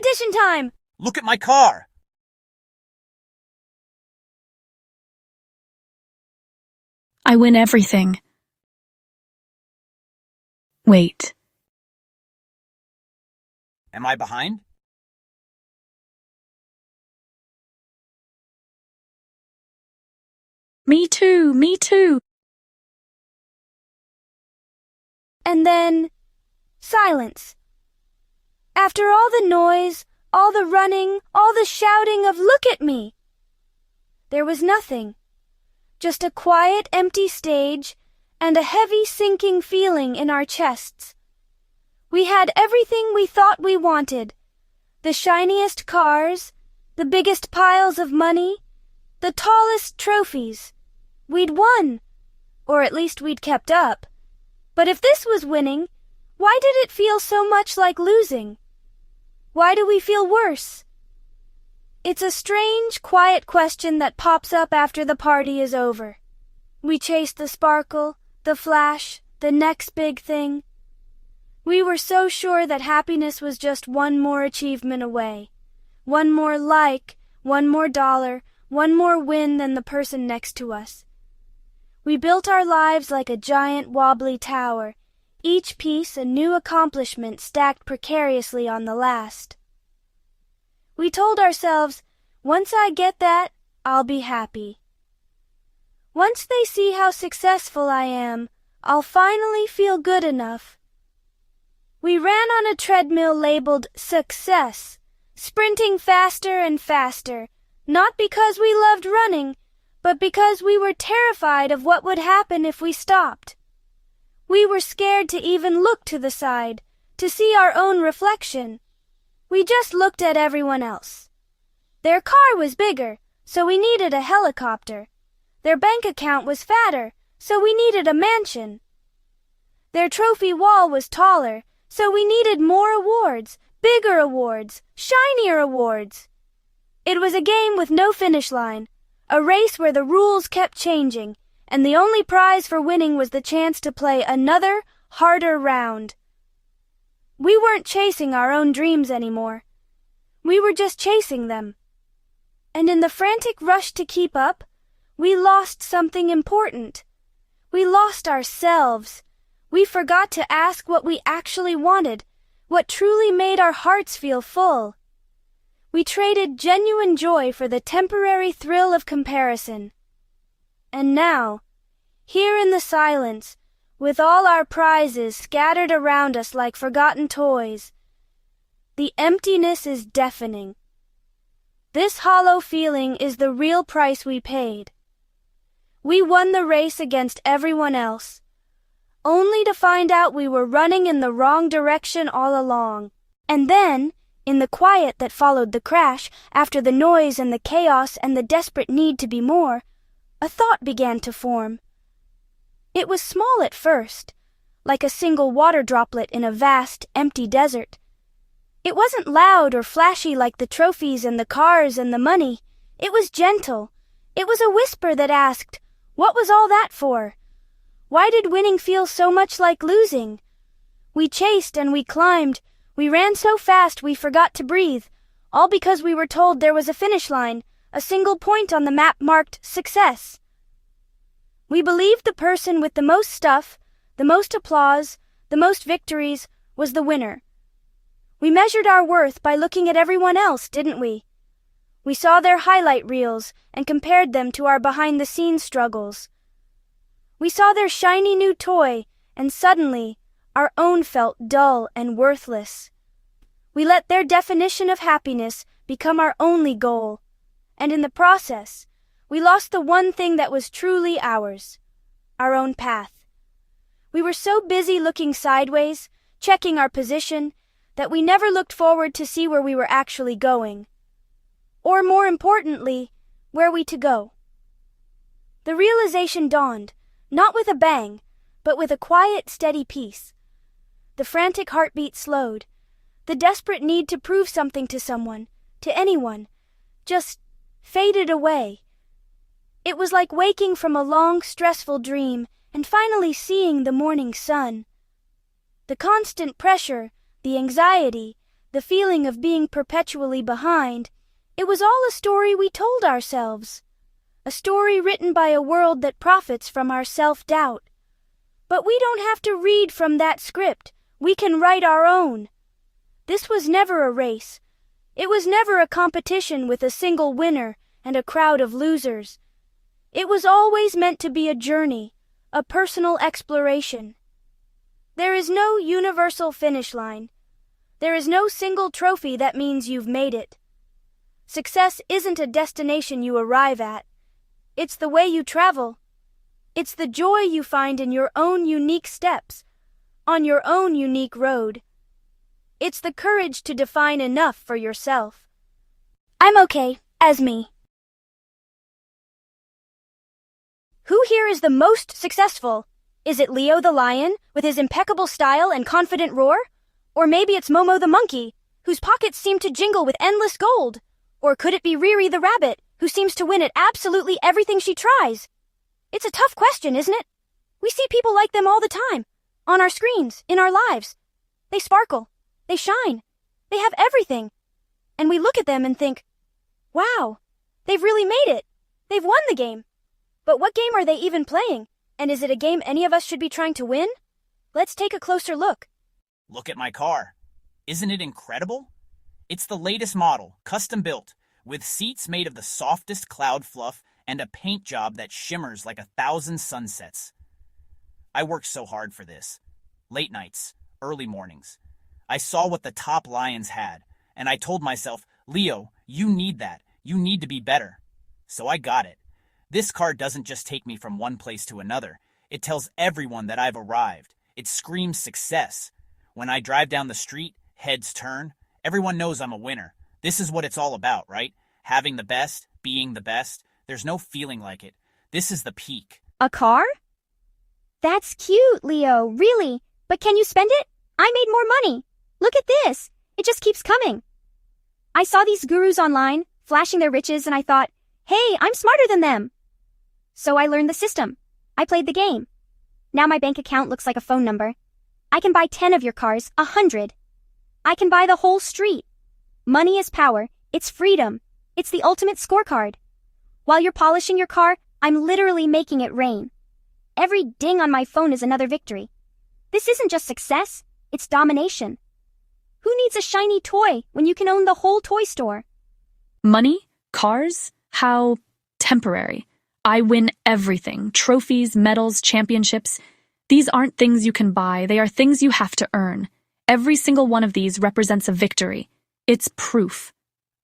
Competition time! Look at my car! I win everything. Wait. Am I behind? Me too, me too. And then, silence. After all the noise, all the running, all the shouting of "Look at me!" there was nothing. Just a quiet, empty stage and a heavy sinking feeling in our chests. We had everything we thought we wanted. The shiniest cars, the biggest piles of money, the tallest trophies. We'd won, or at least we'd kept up. But if this was winning, why did it feel so much like losing? Why do we feel worse? It's a strange, quiet question that pops up after the party is over. We chase the sparkle, the flash, the next big thing. We were so sure that happiness was just one more achievement away. One more like, one more dollar, one more win than the person next to us. We built our lives like a giant wobbly tower, each piece a new accomplishment stacked precariously on the last. We told ourselves, once I get that, I'll be happy. Once they see how successful I am, I'll finally feel good enough. We ran on a treadmill labeled success, sprinting faster and faster, not because we loved running, but because we were terrified of what would happen if we stopped. We were scared to even look to the side, to see our own reflection. We just looked at everyone else. Their car was bigger, so we needed a helicopter. Their bank account was fatter, so we needed a mansion. Their trophy wall was taller, so we needed more awards, bigger awards, shinier awards. It was a game with no finish line, a race where the rules kept changing, and the only prize for winning was the chance to play another, harder round. We weren't chasing our own dreams anymore. We were just chasing them. And in the frantic rush to keep up, we lost something important. We lost ourselves. We forgot to ask what we actually wanted, what truly made our hearts feel full. We traded genuine joy for the temporary thrill of comparison. And now, here in the silence, with all our prizes scattered around us like forgotten toys, the emptiness is deafening. This hollow feeling is the real price we paid. We won the race against everyone else, only to find out we were running in the wrong direction all along. And then, in the quiet that followed the crash, after the noise and the chaos and the desperate need to be more, a thought began to form. It was small at first, like a single water droplet in a vast, empty desert. It wasn't loud or flashy like the trophies and the cars and the money. It was gentle. It was a whisper that asked, what was all that for? Why did winning feel so much like losing? We chased and we climbed. We ran so fast we forgot to breathe, all because we were told there was a finish line, a single point on the map marked success. We believed the person with the most stuff, the most applause, the most victories, was the winner. We measured our worth by looking at everyone else, didn't we? We saw their highlight reels and compared them to our behind-the-scenes struggles. We saw their shiny new toy, and suddenly, our own felt dull and worthless. We let their definition of happiness become our only goal, and in the process, we lost the one thing that was truly ours, our own path. We were so busy looking sideways, checking our position, that we never looked forward to see where we were actually going. Or more importantly, where we to go. The realization dawned, not with a bang, but with a quiet, steady peace. The frantic heartbeat slowed. The desperate need to prove something to someone, to anyone, just faded away. It was like waking from a long, stressful dream and finally seeing the morning sun. The constant pressure, the anxiety, the feeling of being perpetually behind, it was all a story we told ourselves. A story written by a world that profits from our self-doubt. But we don't have to read from that script. We can write our own. This was never a race. It was never a competition with a single winner and a crowd of losers. It was always meant to be a journey, a personal exploration. There is no universal finish line. There is no single trophy that means you've made it. Success isn't a destination you arrive at. It's the way you travel. It's the joy you find in your own unique steps, on your own unique road. It's the courage to define enough for yourself. I'm okay, as me. Who here is the most successful? Is it Leo the lion, with his impeccable style and confident roar? Or maybe it's Momo the monkey, whose pockets seem to jingle with endless gold? Or could it be Riri the rabbit, who seems to win at absolutely everything she tries? It's a tough question, isn't it? We see people like them all the time, on our screens, in our lives. They sparkle, they shine, they have everything. And we look at them and think, wow, they've really made it. They've won the game. But what game are they even playing? And is it a game any of us should be trying to win? Let's take a closer look. Look at my car. Isn't it incredible? It's the latest model, custom built, with seats made of the softest cloud fluff and a paint job that shimmers like 1,000 sunsets. I worked so hard for this. Late nights, early mornings. I saw what the top lions had, and I told myself, Leo, you need that. You need to be better. So I got it. This car doesn't just take me from one place to another. It tells everyone that I've arrived. It screams success. When I drive down the street, heads turn. Everyone knows I'm a winner. This is what it's all about, right? Having the best, being the best. There's no feeling like it. This is the peak. A car? That's cute, Leo, really. But can you spend it? I made more money. Look at this. It just keeps coming. I saw these gurus online, flashing their riches, and I thought, hey, I'm smarter than them. So I learned the system. I played the game. Now my bank account looks like a phone number. I can buy 10 of your cars, 100. I can buy the whole street. Money is power. It's freedom. It's the ultimate scorecard. While you're polishing your car, I'm literally making it rain. Every ding on my phone is another victory. This isn't just success, it's domination. Who needs a shiny toy when you can own the whole toy store? Money? Cars? How temporary. I win everything. Trophies, medals, championships. These aren't things you can buy. They are things you have to earn. Every single one of these represents a victory. It's proof.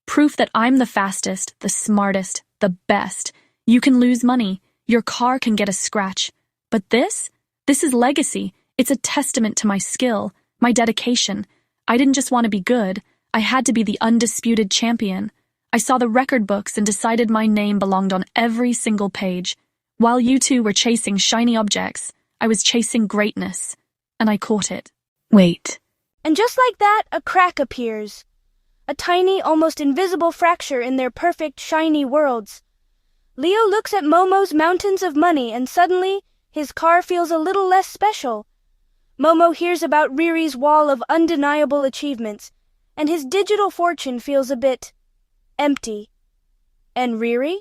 Proof that I'm the fastest, the smartest, the best. You can lose money. Your car can get a scratch. But this is legacy. It's a testament to my skill, my dedication. I didn't just want to be good. I had to be the undisputed champion. I saw the record books and decided my name belonged on every single page. While you two were chasing shiny objects, I was chasing greatness. And I caught it. Wait. And just like that, a crack appears. A tiny, almost invisible fracture in their perfect, shiny worlds. Leo looks at Momo's mountains of money and suddenly, his car feels a little less special. Momo hears about Riri's wall of undeniable achievements, and his digital fortune feels a bit empty. And Riri?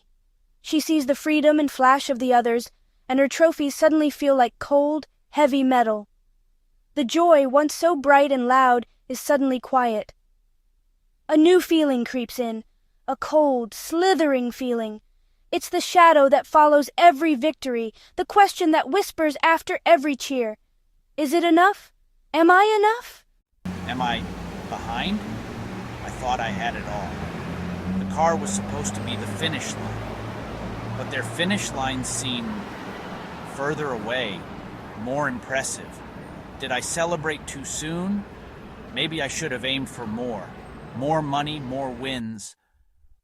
She sees the freedom and flash of the others, and her trophies suddenly feel like cold, heavy metal. The joy, once so bright and loud, is suddenly quiet. A new feeling creeps in, a cold, slithering feeling. It's the shadow that follows every victory, the question that whispers after every cheer. Is it enough? Am I enough? Am I behind? I thought I had it all. The car was supposed to be the finish line, but their finish lines seem further away, more impressive. Did I celebrate too soon? Maybe I should have aimed for more. More money, more wins.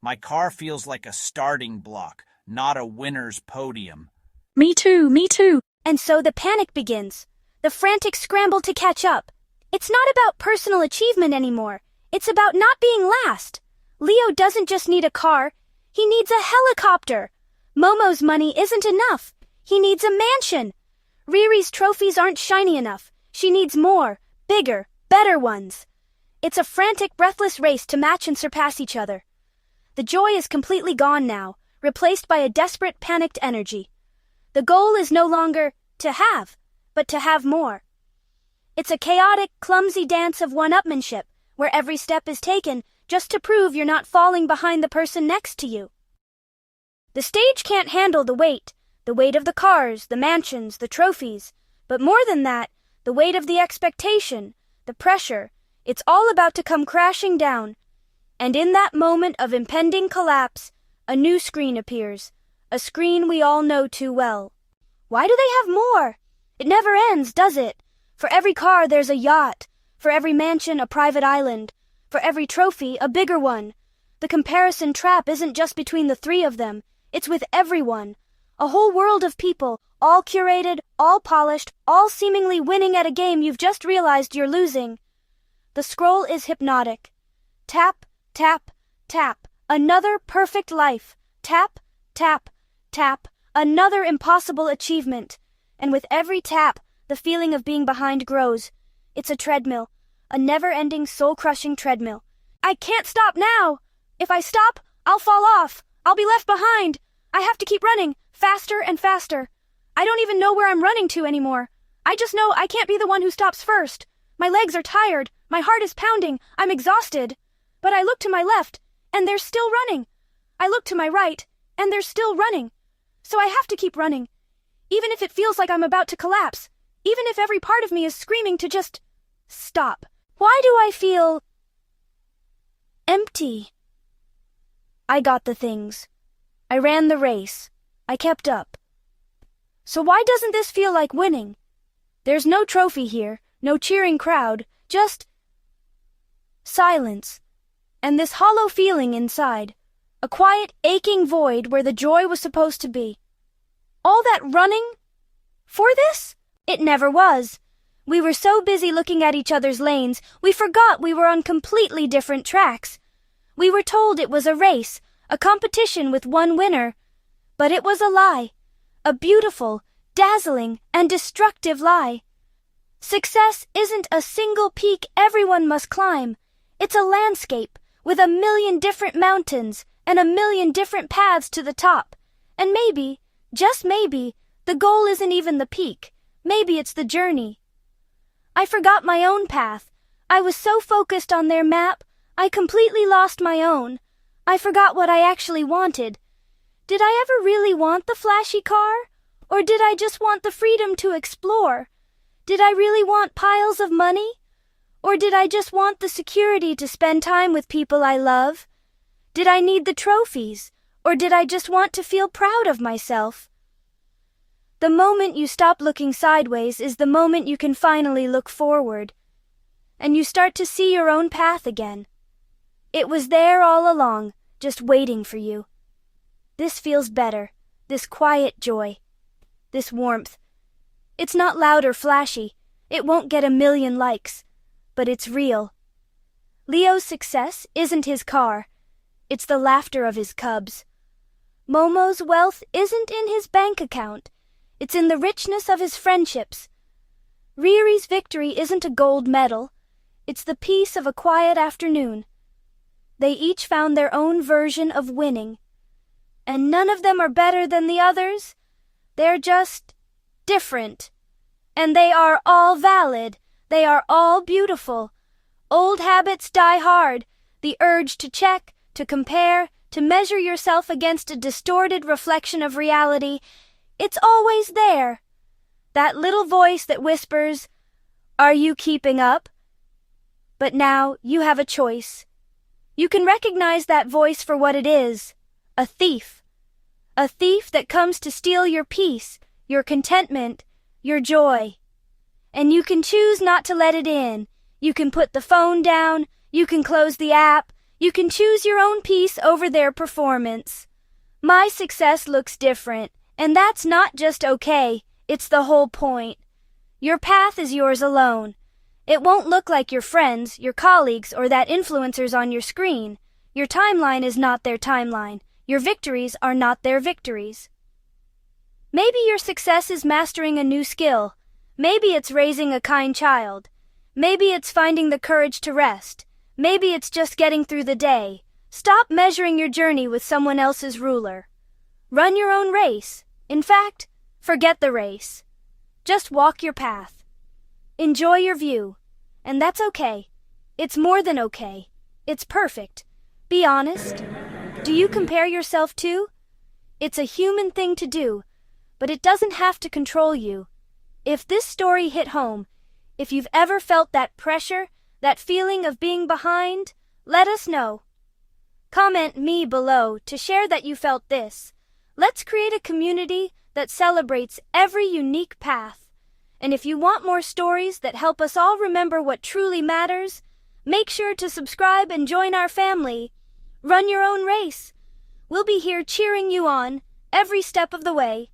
My car feels like a starting block, not a winner's podium. Me too, me too. And so the panic begins. The frantic scramble to catch up. It's not about personal achievement anymore. It's about not being last. Leo doesn't just need a car. He needs a helicopter. Momo's money isn't enough. He needs a mansion. Riri's trophies aren't shiny enough. She needs more, bigger, better ones. It's a frantic, breathless race to match and surpass each other. The joy is completely gone now, replaced by a desperate, panicked energy. The goal is no longer to have, but to have more. It's a chaotic, clumsy dance of one-upmanship, where every step is taken just to prove you're not falling behind the person next to you. The stage can't handle the weight of the cars, the mansions, the trophies, but more than that, the weight of the expectation, the pressure. It's all about to come crashing down. And in that moment of impending collapse, a new screen appears, a screen we all know too well. Why do they have more? It never ends, does it? For every car there's a yacht, for every mansion a private island, for every trophy a bigger one. The comparison trap isn't just between the three of them, it's with everyone. A whole world of people, all curated, all polished, all seemingly winning at a game you've just realized you're losing. The scroll is hypnotic. Tap, tap, tap. Another perfect life. Tap, tap, tap. Another impossible achievement. And with every tap, the feeling of being behind grows. It's a treadmill. A never-ending, soul-crushing treadmill. I can't stop now! If I stop, I'll fall off. I'll be left behind. I have to keep running, faster and faster. I don't even know where I'm running to anymore. I just know I can't be the one who stops first. My legs are tired. My heart is pounding. I'm exhausted. But I look to my left, and they're still running. I look to my right, and they're still running. So I have to keep running. Even if it feels like I'm about to collapse. Even if every part of me is screaming to just stop. Why do I feel empty? I got the things. I ran the race. I kept up. So why doesn't this feel like winning? There's no trophy here, no cheering crowd, just silence. And this hollow feeling inside, a quiet, aching void where the joy was supposed to be. All that running? For this? It never was. We were so busy looking at each other's lanes, we forgot we were on completely different tracks. We were told it was a race, a competition with one winner. But it was a lie. A beautiful, dazzling, and destructive lie. Success isn't a single peak everyone must climb. It's a landscape with a million different mountains and a million different paths to the top. And maybe, just maybe, the goal isn't even the peak. Maybe it's the journey. I forgot my own path. I was so focused on their map, I completely lost my own. I forgot what I actually wanted. Did I ever really want the flashy car? Or did I just want the freedom to explore? Did I really want piles of money? Or did I just want the security to spend time with people I love? Did I need the trophies? Or did I just want to feel proud of myself? The moment you stop looking sideways is the moment you can finally look forward. And you start to see your own path again. It was there all along, just waiting for you. This feels better, this quiet joy, this warmth. It's not loud or flashy, it won't get 1,000,000 likes, but it's real. Leo's success isn't his car, it's the laughter of his cubs. Momo's wealth isn't in his bank account, it's in the richness of his friendships. Riri's victory isn't a gold medal, it's the peace of a quiet afternoon. They each found their own version of winning. And none of them are better than the others. They're just different. And they are all valid. They are all beautiful. Old habits die hard. The urge to check, to compare, to measure yourself against a distorted reflection of reality, it's always there. That little voice that whispers, "Are you keeping up?" But now you have a choice. You can recognize that voice for what it is, a thief. A thief that comes to steal your peace, your contentment, your joy. And you can choose not to let it in. You can put the phone down, you can close the app, you can choose your own peace over their performance. My success looks different, and that's not just okay, it's the whole point. Your path is yours alone. It won't look like your friends, your colleagues, or that influencers on your screen. Your timeline is not their timeline. Your victories are not their victories. Maybe your success is mastering a new skill. Maybe it's raising a kind child. Maybe it's finding the courage to rest. Maybe it's just getting through the day. Stop measuring your journey with someone else's ruler. Run your own race. In fact, forget the race. Just walk your path. Enjoy your view. And that's okay. It's more than okay. It's perfect. Be honest. Do you compare yourself to? It's a human thing to do, but it doesn't have to control you. If this story hit home, if you've ever felt that pressure, that feeling of being behind, let us know. Comment me below to share that you felt this. Let's create a community that celebrates every unique path. And if you want more stories that help us all remember what truly matters, make sure to subscribe and join our family. Run your own race. We'll be here cheering you on every step of the way.